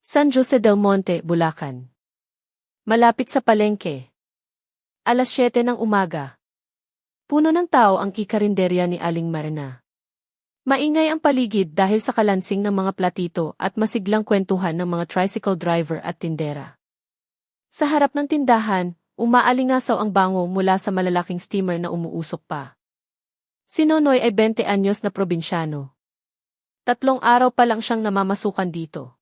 San Jose del Monte, Bulacan. Malapit sa palengke. 7:00 ng umaga. Puno ng tao ang kikarinderya ni Aling Marina. Maingay ang paligid dahil sa kalansing ng mga platito at masiglang kwentuhan ng mga tricycle driver at tindera. Sa harap ng tindahan, umaalingasaw ang bango mula sa malalaking steamer na umuusok pa. Si Nonoy ay 20 anyos na probinsyano. 3 araw pa lang siyang namamasukan dito.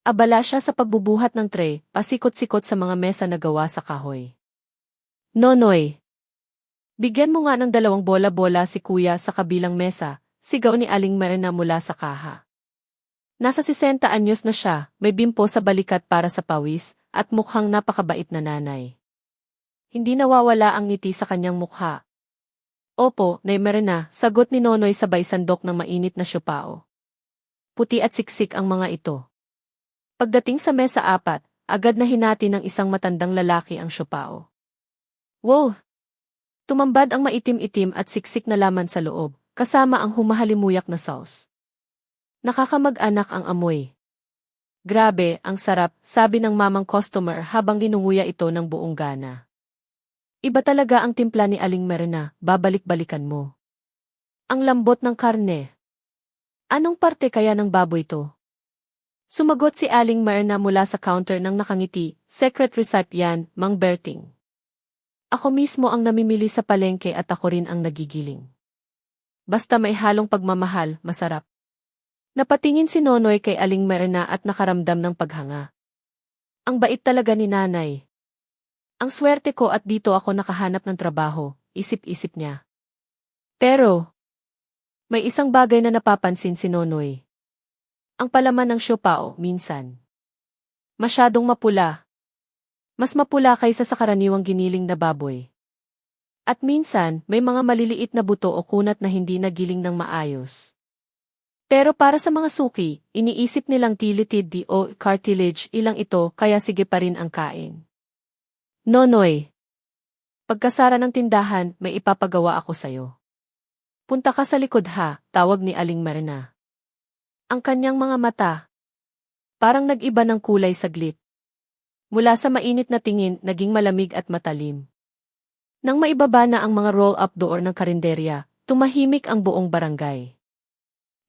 Abala siya sa pagbubuhat ng tray, pasikot-sikot sa mga mesa na gawa sa kahoy. Nonoy, bigyan mo nga ng 2 bola-bola si kuya sa kabilang mesa, sigaw ni Aling Marina mula sa kaha. Nasa 60 anyos na siya, may bimpo sa balikat para sa pawis, at mukhang napakabait na nanay. Hindi nawawala ang ngiti sa kanyang mukha. Opo, Nay Marina, sagot ni Nonoy sabay sandok ng mainit na siopao. Puti at siksik ang mga ito. Pagdating sa mesa 4, agad na hinati ng isang matandang lalaki ang siopao. Wow! Tumambad ang maitim-itim at siksik na laman sa loob, kasama ang humahalimuyak na sauce. Nakakamag-anak ang amoy. Grabe, ang sarap, sabi ng mamang customer habang ginunguya ito ng buong gana. Iba talaga ang timpla ni Aling Marina, babalik-balikan mo. Ang lambot ng karne. Anong parte kaya ng baboy to? Sumagot si Aling Marina mula sa counter ng nakangiti, secret recipe yan, Mang Berting. Ako mismo ang namimili sa palengke at ako rin ang nagigiling. Basta may halong pagmamahal, masarap. Napatingin si Nonoy kay Aling Marina at nakaramdam ng paghanga. Ang bait talaga ni nanay. Ang swerte ko at dito ako nakahanap ng trabaho, isip-isip niya. Pero, may isang bagay na napapansin si Nonoy. Ang palaman ng siopao, minsan. Masyadong mapula. Mas mapula kaysa sa karaniwang giniling na baboy. At minsan, may mga maliliit na buto o kunat na hindi nagiling ng maayos. Pero para sa mga suki, iniisip nilang tilitid o cartilage ilang ito kaya sige pa rin ang kain. Nonoy, pagkasara ng tindahan, may ipapagawa ako sayo. Punta ka sa likod ha, tawag ni Aling Marina. Ang kanyang mga mata, parang nag-iba ng kulay saglit. Mula sa mainit na tingin, naging malamig at matalim. Nang maibaba na ang mga roll-up door ng karinderya, tumahimik ang buong barangay.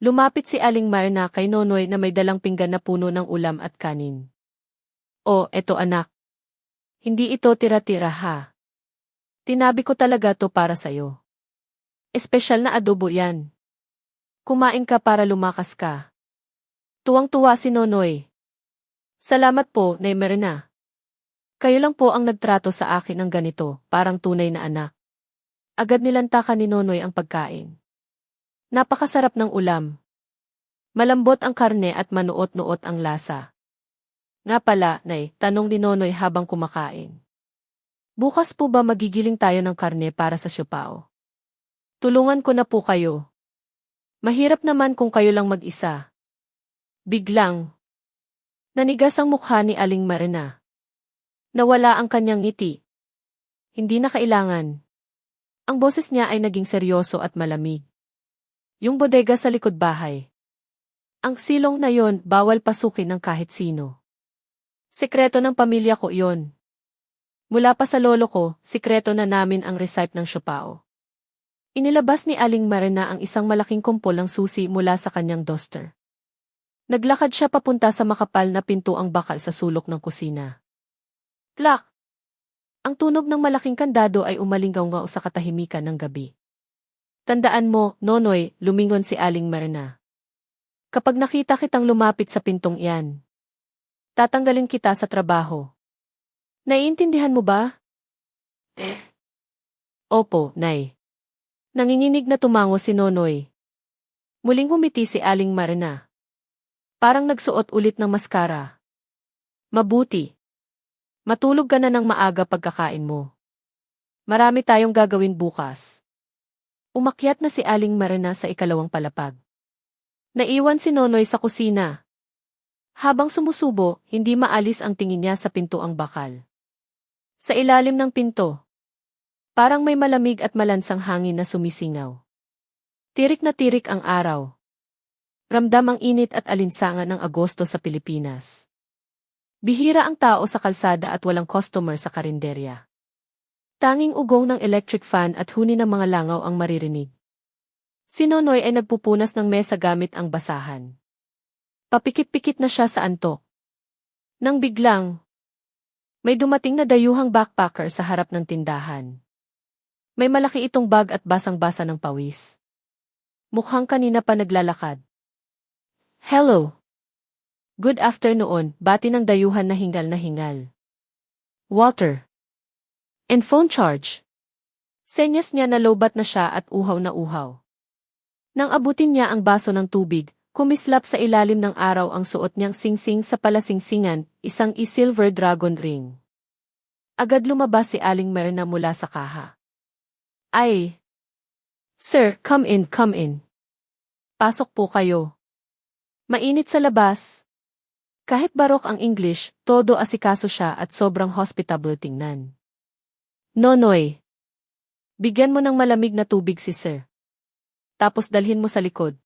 Lumapit si Aling Marina kay Nonoy na may dalang pinggan na puno ng ulam at kanin. Oh, eto anak. Hindi ito tira-tira ha. Tinabi ko talaga to para sayo. Espesyal na adobo yan. Kumain ka para lumakas ka. Tuwang-tuwa si Nonoy. Salamat po, Nay Marina. Kayo lang po ang nagtrato sa akin ng ganito, parang tunay na anak. Agad nilantakan ni Nonoy ang pagkain. Napakasarap ng ulam. Malambot ang karne at manuot-nuot ang lasa. Nga pala, Nay, tanong ni Nonoy habang kumakain. Bukas po ba magigiling tayo ng karne para sa siopao? Tulungan ko na po kayo. Mahirap naman kung kayo lang mag-isa. Biglang. Nanigas ang mukha ni Aling Marina. Nawala ang kanyang ngiti. Hindi na kailangan. Ang boses niya ay naging seryoso at malamig. Yung bodega sa likod bahay. Ang silong na yon, bawal pasukin ng kahit sino. Sekreto ng pamilya ko yon. Mula pa sa lolo ko, sikreto na namin ang recipe ng siopao. Inilabas ni Aling Marina ang isang malaking kumpol ng susi mula sa kanyang duster. Naglakad siya papunta sa makapal na pintuang bakal sa sulok ng kusina. Klak! Ang tunog ng malaking kandado ay umalinggaw-ngaw sa katahimikan ng gabi. Tandaan mo, Nonoy, lumingon si Aling Marina. Kapag nakita kitang lumapit sa pintong iyan, tatanggalin kita sa trabaho. Naiintindihan mo ba? Opo, Nay. Nanginginig na tumango si Nonoy. Muling humiti si Aling Marina. Parang nagsuot ulit ng maskara. Mabuti. Matulog ka na ng maaga pagkakain mo. Marami tayong gagawin bukas. Umakyat na si Aling Marina sa 2 palapag. Naiwan si Nonoy sa kusina. Habang sumusubo, hindi maalis ang tingin niya sa pintuang bakal. Sa ilalim ng pinto, parang may malamig at malansang hangin na sumisingaw. Tirik na tirik ang araw. Ramdam ang init at alinsangan ng Agosto sa Pilipinas. Bihira ang tao sa kalsada at walang customer sa karinderya. Tanging ugong ng electric fan at huni ng mga langaw ang maririnig. Si Nonoy ay nagpupunas ng mesa gamit ang basahan. Papikit-pikit na siya sa antok. Nang biglang, may dumating na dayuhang backpacker sa harap ng tindahan. May malaki itong bag at basang-basa ng pawis. Mukhang kanina pa naglalakad. Hello. Good afternoon, bati ng dayuhan na hingal. Water. And phone charge. Senyas niya na lobat na siya at uhaw na uhaw. Nang abutin niya ang baso ng tubig, kumislap sa ilalim ng araw ang suot niyang singsing sa palasingsingan, isang silver dragon ring. Agad lumabas si Aling Myrna mula sa kaha. Ay! Sir, come in. Pasok po kayo. Mainit sa labas. Kahit barok ang English, todo asikaso siya at sobrang hospitable tingnan. Nonoy. Bigyan mo ng malamig na tubig si Sir. Tapos dalhin mo sa likod.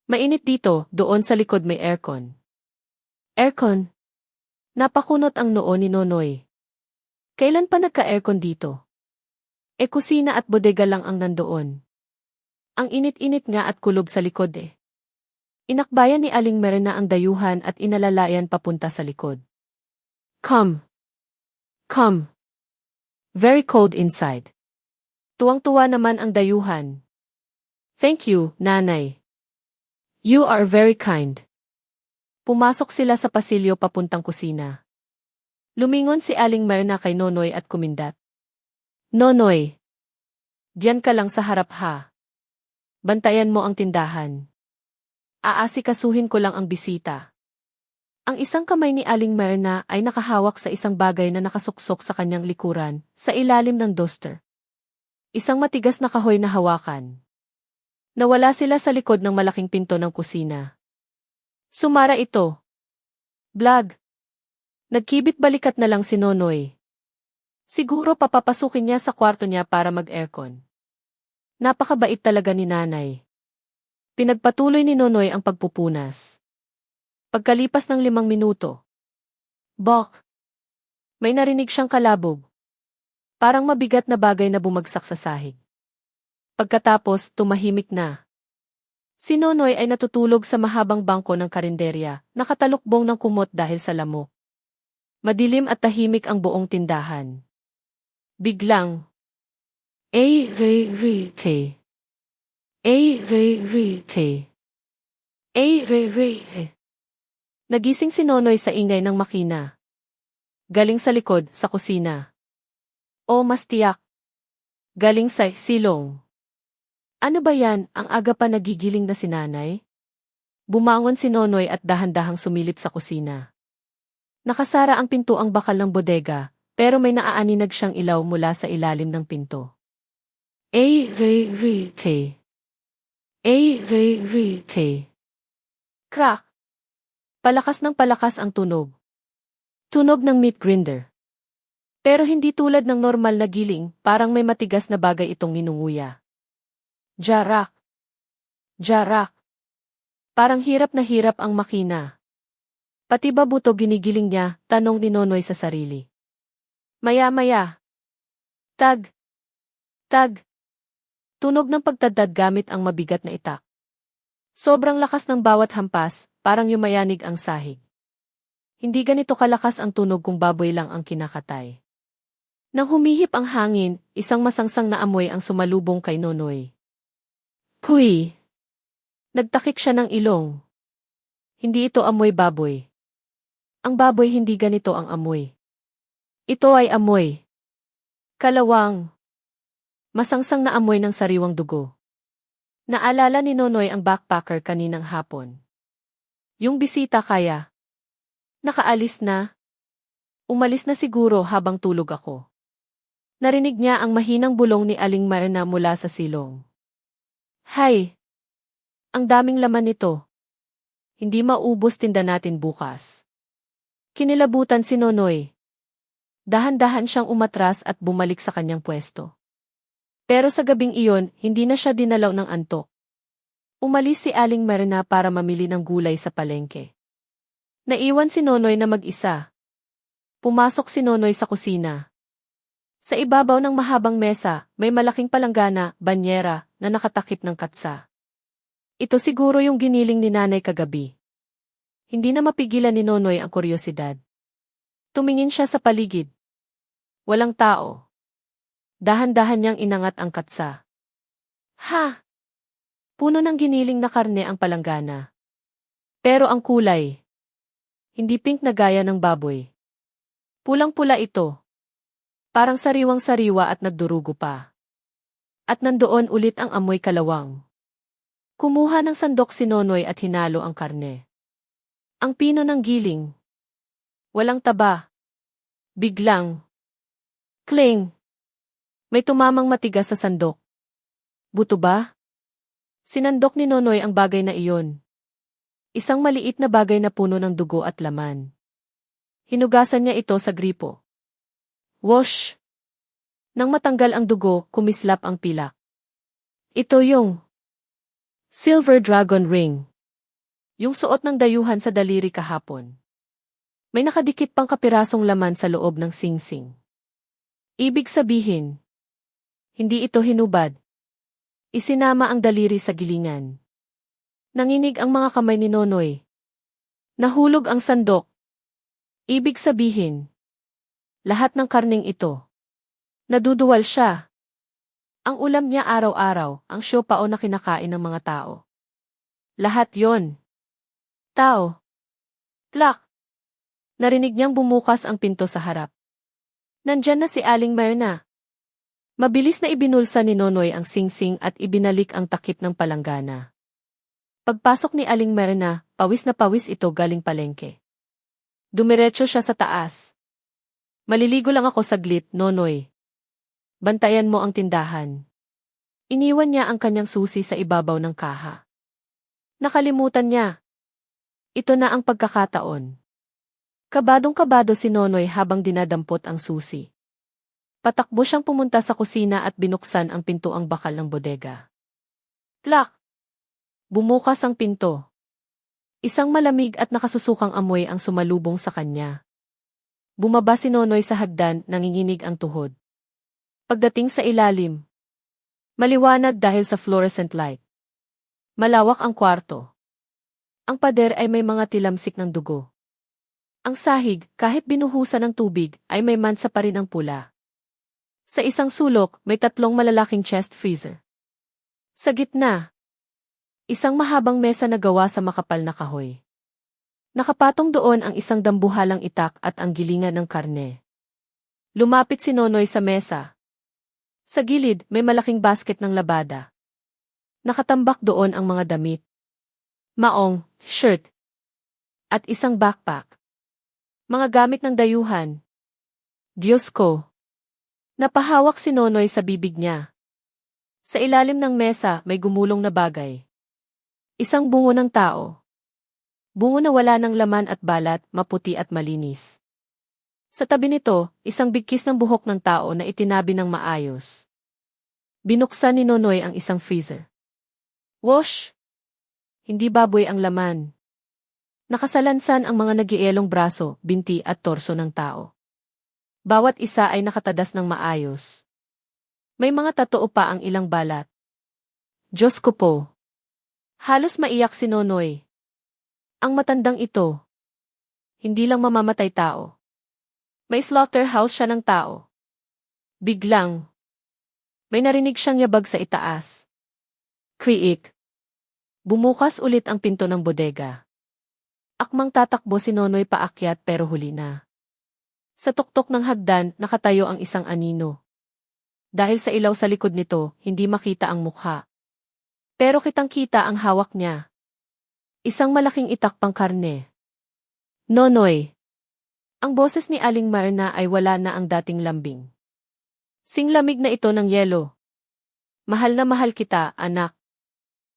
Mainit dito, doon sa likod may aircon. Aircon? Napakunot ang noo ni Nonoy. Kailan pa nagka-aircon dito? Kusina at bodega lang ang nandoon. Ang init-init nga at kulob sa likod eh. Inakbayan ni Aling Myrna ang dayuhan at inalalayan papunta sa likod. Come. Very cold inside. Tuwang-tuwa naman ang dayuhan. Thank you, nanay. You are very kind. Pumasok sila sa pasilyo papuntang kusina. Lumingon si Aling Myrna kay Nonoy at kumindat. Nonoy. Diyan ka lang sa harap ha. Bantayan mo ang tindahan. Aasikasuhin ko lang ang bisita. Ang isang kamay ni Aling Myrna ay nakahawak sa isang bagay na nakasuksok sa kanyang likuran, sa ilalim ng duster. Isang matigas na kahoy na hawakan. Nawala sila sa likod ng malaking pinto ng kusina. Sumara ito. Blag. Nagkibit balikat na lang si Nonoy. Siguro papapasukin niya sa kwarto niya para mag-aircon. Napakabait talaga ni nanay. Pinagpatuloy ni Nonoy ang pagpupunas. Pagkalipas ng 5 minuto. Bok! May narinig siyang kalabog. Parang mabigat na bagay na bumagsak sa sahig. Pagkatapos, tumahimik na. Si Nonoy ay natutulog sa mahabang bangko ng karinderya, nakatalukbong ng kumot dahil sa lamok. Madilim at tahimik ang buong tindahan. Biglang. Ay-re-re-te. Nagising si Nonoy sa ingay ng makina. Galing sa likod, sa kusina. O mas tiyak. Galing sa silong. Ano ba yan, ang aga pa nagigiling na si nanay? Bumangon si Nonoy at dahan-dahang sumilip sa kusina. Nakasara ang pinto ang bakal ng bodega, pero may naaaninag siyang ilaw mula sa ilalim ng pinto. Ay-re-re-te. Crack! Palakas ng palakas ang tunog. Tunog ng meat grinder. Pero hindi tulad ng normal na giling, parang may matigas na bagay itong ninunguya. Jarak. Parang hirap na hirap ang makina. Pati ba buto ginigiling niya, tanong ni Nonoy sa sarili. Maya-maya. Tag. Tunog ng pagtadad gamit ang mabigat na itak. Sobrang lakas ng bawat hampas, parang yumayanig ang sahig. Hindi ganito kalakas ang tunog kung baboy lang ang kinakatay. Nang humihip ang hangin, isang masangsang na amoy ang sumalubong kay Nonoy. Puy! Nagtakik siya ng ilong. Hindi ito amoy baboy. Ang baboy hindi ganito ang amoy. Ito ay amoy. Kalawang. Masangsang na amoy ng sariwang dugo. Naalala ni Nonoy ang backpacker kaninang hapon. Yung bisita kaya. Nakaalis na. Umalis na siguro habang tulog ako. Narinig niya ang mahinang bulong ni Aling Myrna mula sa silong. Hay! Ang daming laman nito. Hindi maubos tinda natin bukas. Kinilabutan si Nonoy. Dahan-dahan siyang umatras at bumalik sa kanyang pwesto. Pero sa gabing iyon, hindi na siya dinalaw ng antok. Umalis si Aling Marina para mamili ng gulay sa palengke. Naiwan si Nonoy na mag-isa. Pumasok si Nonoy sa kusina. Sa ibabaw ng mahabang mesa, may malaking palanggana, banyera, na nakatakip ng katsa. Ito siguro yung giniling ni nanay kagabi. Hindi na mapigilan ni Nonoy ang kuryosidad. Tumingin siya sa paligid. Walang tao. Dahan-dahan niyang inangat ang katsa. Ha! Puno ng giniling na karne ang palanggana. Pero ang kulay, hindi pink na gaya ng baboy. Pulang-pula ito. Parang sariwang-sariwa at nagdurugo pa. At nandoon ulit ang amoy kalawang. Kumuha ng sandok si Nonoy at hinalo ang karne. Ang pino ng giling. Walang taba. Biglang. Kling. May tumamang matigas sa sandok. Buto ba? Sinandok ni Nonoy ang bagay na iyon. Isang maliit na bagay na puno ng dugo at laman. Hinugasan niya ito sa gripo. Wash! Nang matanggal ang dugo, kumislap ang pilak. Ito yung Silver Dragon Ring. Yung suot ng dayuhan sa daliri kahapon. May nakadikit pang kapirasong laman sa loob ng singsing. Ibig sabihin, hindi ito hinubad. Isinama ang daliri sa gilingan. Nanginig ang mga kamay ni Nonoy. Nahulog ang sandok. Ibig sabihin, lahat ng karning ito. Naduduwal siya. Ang ulam niya araw-araw, ang siopao na kinakain ng mga tao. Lahat yon. Tao. Tlak. Narinig niyang bumukas ang pinto sa harap. Nandyan na si Aling Marina. Mabilis na ibinulsa ni Nonoy ang singsing at ibinalik ang takip ng palanggana. Pagpasok ni Aling Marina, pawis na pawis ito galing palengke. Dumiretso siya sa taas. Maliligo lang ako saglit, Nonoy. Bantayan mo ang tindahan. Iniwan niya ang kanyang susi sa ibabaw ng kaha. Nakalimutan niya. Ito na ang pagkakataon. Kabadong-kabado si Nonoy habang dinadampot ang susi. Patakbo siyang pumunta sa kusina at binuksan ang pintuang bakal ng bodega. Tlak! Bumukas ang pinto. Isang malamig at nakasusukang amoy ang sumalubong sa kanya. Bumaba si Nonoy sa hagdan, nanginginig ang tuhod. Pagdating sa ilalim, maliwanag dahil sa fluorescent light. Malawak ang kwarto. Ang pader ay may mga tilamsik ng dugo. Ang sahig, kahit binuhusan ng tubig, ay may mansa pa rin ang pula. Sa isang sulok, may 3 malalaking chest freezer. Sa gitna, isang mahabang mesa na gawa sa makapal na kahoy. Nakapatong doon ang isang dambuhalang itak at ang gilingan ng karne. Lumapit si Nonoy sa mesa. Sa gilid, may malaking basket ng labada. Nakatambak doon ang mga damit. Maong, shirt, at isang backpack. Mga gamit ng dayuhan. Diyos ko! Napahawak si Nonoy sa bibig niya. Sa ilalim ng mesa may gumulong na bagay. Isang bungo ng tao. Bungo na wala ng laman at balat, maputi at malinis. Sa tabi nito, isang bigkis ng buhok ng tao na itinabi ng maayos. Binuksan ni Nonoy ang isang freezer. Wash! Hindi baboy ang laman. Nakasalansan ang mga nagielong braso, binti at torso ng tao. Bawat isa ay nakatadas ng maayos. May mga tatoo pa ang ilang balat. Diyos ko po! Halos maiyak si Nonoy. Ang matandang ito, hindi lang mamamatay tao. May slaughterhouse siya ng tao. Biglang, may narinig siyang yabag sa itaas. Kriik. Bumukas ulit ang pinto ng bodega. Akmang tatakbo si Nonoy paakyat pero huli na. Sa tuktok ng hagdan, nakatayo ang isang anino. Dahil sa ilaw sa likod nito, hindi makita ang mukha. Pero kitang-kita ang hawak niya. Isang malaking itak pang karne. Nonoy. Ang boses ni Aling Marina ay wala na ang dating lambing. Singlamig na ito ng yelo. Mahal na mahal kita, anak.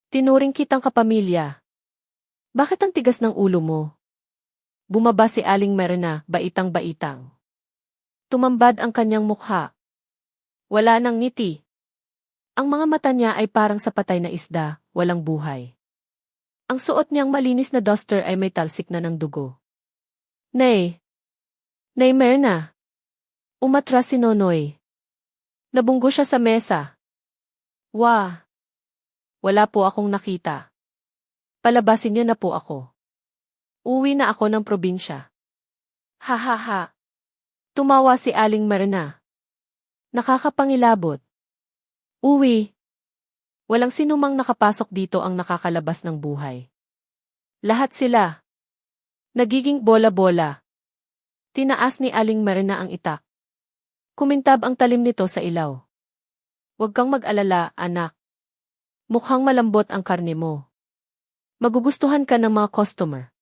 Tinuring kitang kapamilya. Bakit ang tigas ng ulo mo? Bumaba si Aling Marina, baitang-baitang. Tumambad ang kanyang mukha. Wala nang ngiti. Ang mga mata niya ay parang sa patay na isda, walang buhay. Ang suot niyang malinis na duster ay may talsik na ng dugo. Nay! Nay Myrna! Umatras si Nonoy. Nabunggo siya sa mesa. Wah! Wala po akong nakita. Palabasin niyo na po ako. Uwi na ako ng probinsya. Ha ha ha! Tumawa si Aling Myrna. Nakakapangilabot. Uwi. Walang sinumang nakapasok dito ang nakakalabas ng buhay. Lahat sila. Nagiging bola-bola. Tinaas ni Aling Myrna ang itak. Kumintab ang talim nito sa ilaw. Huwag kang mag-alala, anak. Mukhang malambot ang karne mo. Magugustuhan ka ng mga customer.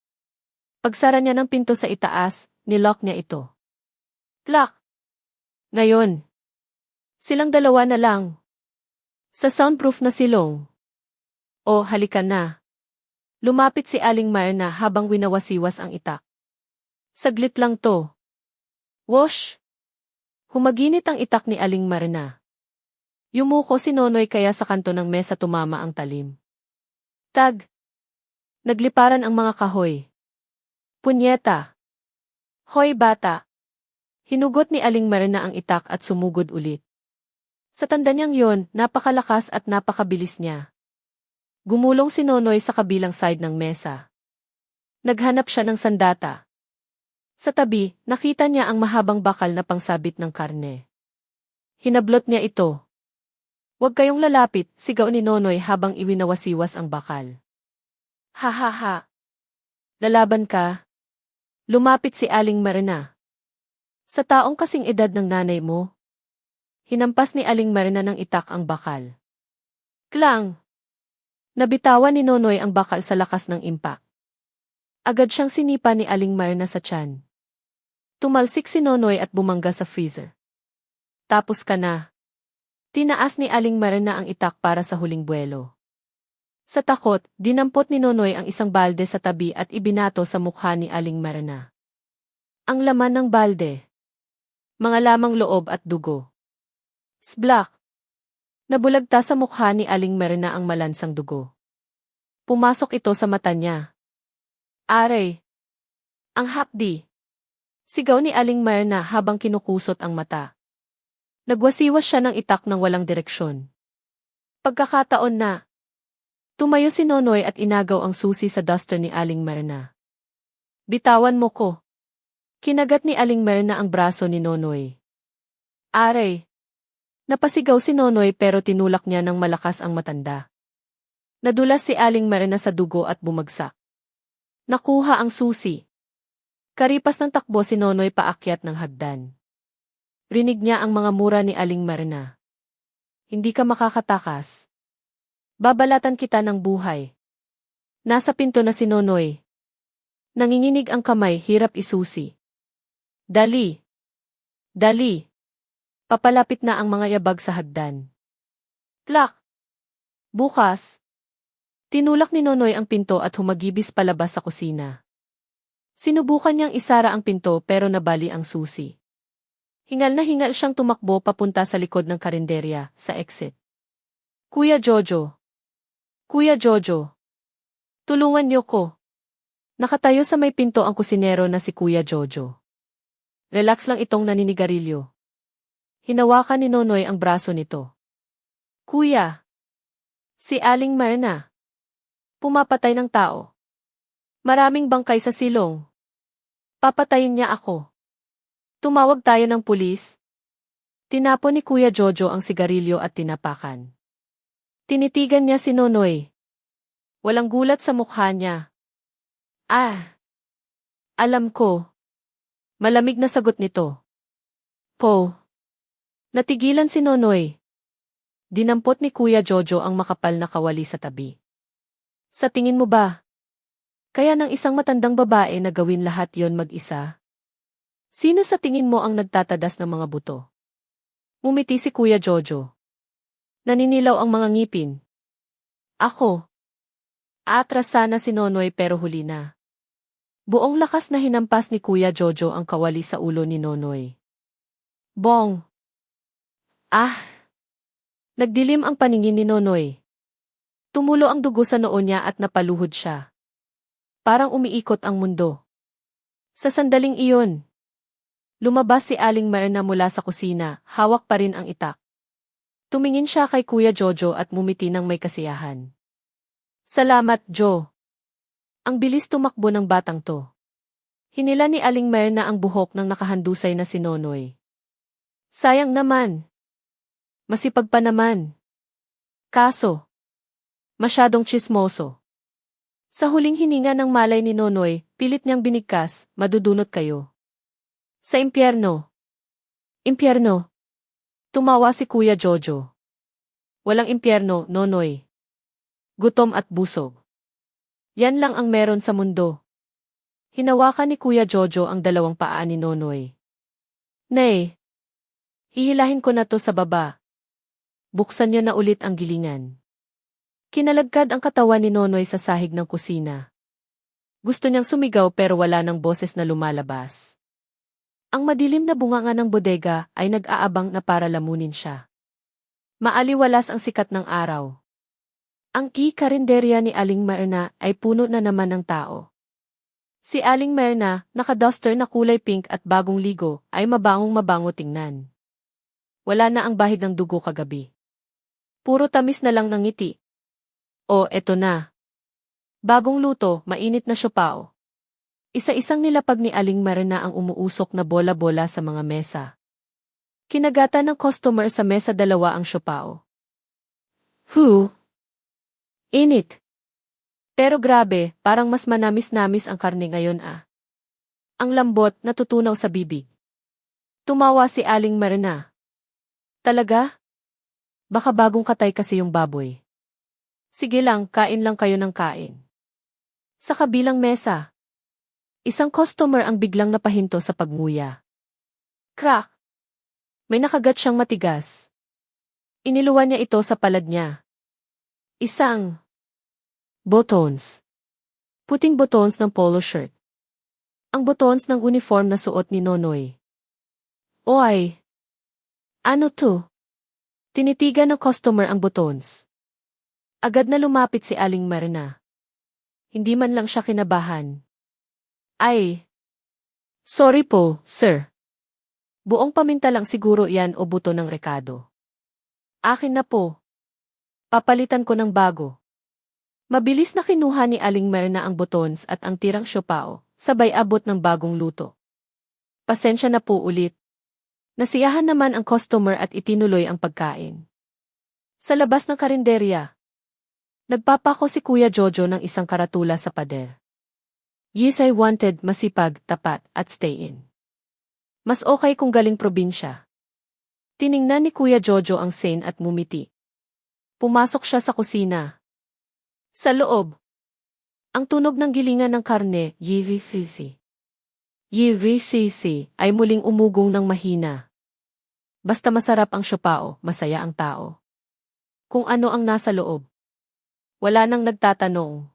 Pagsara niya ng pinto sa itaas, nilock niya ito. Lock! Ngayon. Silang dalawa na lang. Sa soundproof na silong. O, halika na. Lumapit si Aling Myrna habang winawasiwas ang itak. Saglit lang to. Whoosh! Humaginit ang itak ni Aling Myrna. Yumuko si Nonoy kaya sa kanto ng mesa tumama ang talim. Tag! Nagliparan ang mga kahoy. Punyeta! Hoy bata! Hinugot ni Aling Myrna ang itak at sumugod ulit. Sa tanda niyang yon, napakalakas at napakabilis niya. Gumulong si Nonoy sa kabilang side ng mesa. Naghanap siya ng sandata. Sa tabi, nakita niya ang mahabang bakal na pangsabit ng karne. Hinablot niya ito. Huwag kayong lalapit, sigaw ni Nonoy habang iwinawasiwas ang bakal. Ha ha ha! Lalaban ka? Lumapit si Aling Myrna. Sa taong kasing edad ng nanay mo, hinampas ni Aling Myrna ng itak ang bakal. Klang! Nabitawan ni Nonoy ang bakal sa lakas ng impact. Agad siyang sinipa ni Aling Myrna sa tiyan. Tumalsik si Nonoy at bumangga sa freezer. Tapos ka na. Tinaas ni Aling Myrna ang itak para sa huling buwelo. Sa takot, dinampot ni Nonoy ang isang balde sa tabi at ibinato sa mukha ni Aling Myrna. Ang laman ng balde. Mga lamang loob at dugo. Sblak! Nabulagta sa mukha ni Aling Myrna ang malansang dugo. Pumasok ito sa mata niya. Aray! Ang hapdi! Sigaw ni Aling Myrna habang kinukusot ang mata. Nagwasiwas siya ng itak ng walang direksyon. Pagkakataon na. Tumayo si Nonoy at inagaw ang susi sa duster ni Aling Myrna. Bitawan mo ko. Kinagat ni Aling Myrna ang braso ni Nonoy. Aray! Napasigaw si Nonoy pero tinulak niya ng malakas ang matanda. Nadulas si Aling Myrna sa dugo at bumagsak. Nakuha ang susi. Karipas ng takbo si Nonoy paakyat ng hagdan. Rinig niya ang mga mura ni Aling Myrna. Hindi ka makakatakas. Babalatan kita ng buhay. Nasa pinto na si Nonoy. Nanginginig ang kamay, hirap isusi. Dali! Dali! Papalapit na ang mga yabag sa hagdan. Klak! Bukas! Tinulak ni Nonoy ang pinto at humagibis palabas sa kusina. Sinubukan niyang isara ang pinto pero nabali ang susi. Hingal na hingal siyang tumakbo papunta sa likod ng karinderya, sa exit. Kuya Jojo! Kuya Jojo! Tulungan niyo ko! Nakatayo sa may pinto ang kusinero na si Kuya Jojo. Relax lang itong naninigarilyo. Hinawakan ni Nonoy ang braso nito. Kuya! Si Aling Myrna. Pumapatay ng tao. Maraming bangkay sa silong. Papatayin niya ako. Tumawag tayo ng pulis. Tinapon ni Kuya Jojo ang sigarilyo at tinapakan. Tinitigan niya si Nonoy. Walang gulat sa mukha niya. Ah! Alam ko. Malamig na sagot nito. Po. Natigilan si Nonoy. Dinampot ni Kuya Jojo ang makapal na kawali sa tabi. Sa tingin mo ba? Kaya ng isang matandang babae na gawin lahat yon mag-isa? Sino sa tingin mo ang nagtatadas ng mga buto? Umiti si Kuya Jojo. Naninilaw ang mga ngipin. Ako. Aatras sana si Nonoy pero huli na. Buong lakas na hinampas ni Kuya Jojo ang kawali sa ulo ni Nonoy. Bong! Ah! Nagdilim ang paningin ni Nonoy. Tumulo ang dugo sa noo niya at napaluhod siya. Parang umiikot ang mundo. Sa sandaling iyon, lumabas si Aling Myrna mula sa kusina, hawak pa rin ang itak. Tumingin siya kay Kuya Jojo at mumiti ng may kasiyahan. Salamat, Jo. Ang bilis tumakbo ng batang to. Hinila ni Aling Myrna ang buhok ng nakahandusay na si Nonoy. Sayang naman. Masipag pa naman. Kaso, masyadong tsismoso. Sa huling hininga ng malay ni Nonoy, pilit niyang binigkas, madudunot kayo. Sa impyerno. Impyerno. Tumawa si Kuya Jojo. Walang impyerno, Nonoy. Gutom at busog. Yan lang ang meron sa mundo. Hinawakan ni Kuya Jojo ang dalawang paa ni Nonoy. Nay, hihilahin ko na to sa baba. Buksan niyo na ulit ang gilingan. Kinalagkad ang katawan ni Nonoy sa sahig ng kusina. Gusto niyang sumigaw pero wala ng boses na lumalabas. Ang madilim na bunganga ng bodega ay nag-aabang na para lamunin siya. Maaliwalas ang sikat ng araw. Ang karinderya ni Aling Myrna ay puno na naman ng tao. Si Aling Myrna, naka-duster na kulay pink at bagong ligo, ay mabangong-mabango tingnan. Wala na ang bahid ng dugo kagabi. Puro tamis na lang ng ngiti. O, eto na. Bagong luto, mainit na siopao. Isa-isang nilapag ni Aling Myrna ang umuusok na bola-bola sa mga mesa. Kinagatan ng customer sa mesa dalawa ang siopao. Init. Pero grabe, parang mas manamis-namis ang karne ngayon ah. Ang lambot, natutunaw sa bibig. Tumawa si Aling Myrna. Talaga? Baka bagong katay kasi yung baboy. Sige lang, kain lang kayo ng kain. Sa kabilang mesa, isang customer ang biglang napahinto sa pagnguya. Crack! May nakagat siyang matigas. Iniluwan niya ito sa palad niya. Isang buttons. Puting buttons ng polo shirt. Ang buttons ng uniform na suot ni Nonoy. Oy! Ano to? Tinitigan ng customer ang buttons. Agad na lumapit si Aling Myrna. Hindi man lang siya kinabahan. Ay! Sorry po, sir. Buong paminta lang siguro yan o buto ng rekado. Akin na po. Papalitan ko ng bago. Mabilis na kinuha ni Aling Myrna ang buttons at ang tirang siopao, sabay abot ng bagong luto. Pasensya na po ulit. Nasiyahan naman ang customer at itinuloy ang pagkain. Sa labas ng karinderya, nagpapako si Kuya Jojo ng isang karatula sa pader. Yes, I wanted masipag, tapat, at stay in. Mas okay kung galing probinsya. Tiningnan ni Kuya Jojo ang scene at mumiti. Pumasok siya sa kusina. Sa loob, ang tunog ng gilingan ng karne, yiri-sisi, ay muling umugong ng mahina. Basta masarap ang siopao, masaya ang tao. Kung ano ang nasa loob. Wala nang nagtatanong.